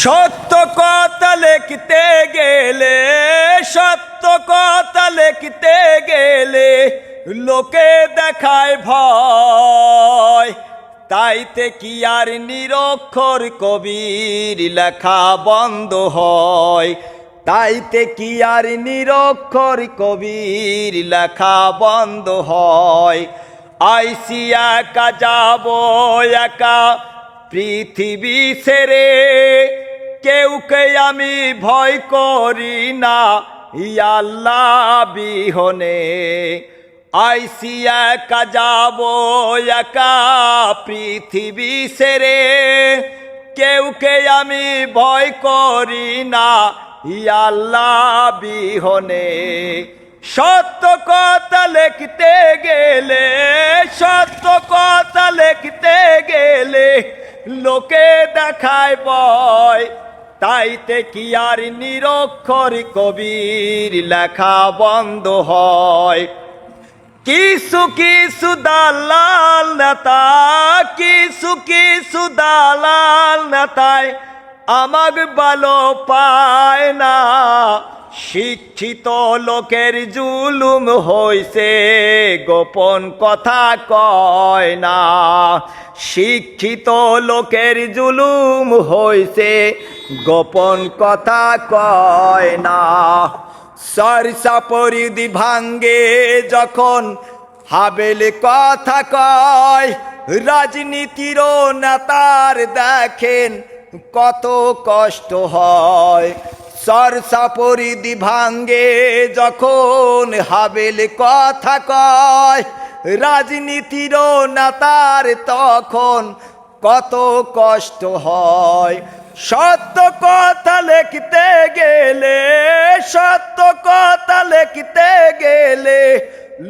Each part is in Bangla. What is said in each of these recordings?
সত্য কথা লিখতে গেলে, সত্য কথা লিখতে গেলে লোকে দেখায় ভয়। তাইতে কি আর নিরক্ষর কবির লেখা বন্ধ হয়? তাইতে কি আর নিরক্ষর কবির লেখা বন্ধ হয়? আইসি একা যাব একা পৃথিবী ছেড়ে, কেউকে আমি ভয় করি না ইয়া আল্লাহ বিহনে। আইসি একা যাব একা পৃথিবী ছেড়ে, কেউকে আমি ভয় করি না ইয়া আল্লাহ বিহনে। সত্য কথা লিখতে গেলে, সত্য কথা লিখতে গেলে লোকে দেখায় ভয়। তাইতে কি আর নিরক্ষর কবির লেখা বন্ধ হয়? কিছু কিছু দালাল নেতা, কিছু কিছু দালাল নেতায় আমাগ ভালো পায় না। শিক্ষিত লোকের জুলুম হইছে, গোপন কথা কয় না। শিক্ষিত লোকের জুলুম হইছে, গোপন কথা কয় না। সরসা পরিধি ভাঙ্গে যখন হাবেল কথা কয়, রাজনীতির নেতার দেখেন কত কষ্ট হয়। সরসা পরিধি ভাঙ্গে যখন হাবেল কথা কয়, রাজনীতির নেতার তখন কত কষ্ট হয়। সত্য কথা লিখতে গেলে, সত্য কথা লিখতে গেলে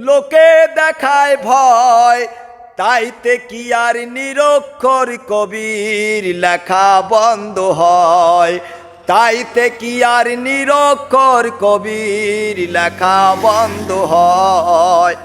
লোকে দেখায় ভয়। তাইতে কি আর নিরক্ষর কবির লেখা বন্ধ হয়? তাইতে কি আর নিরক্ষর কবির লেখা বন্ধ হয়?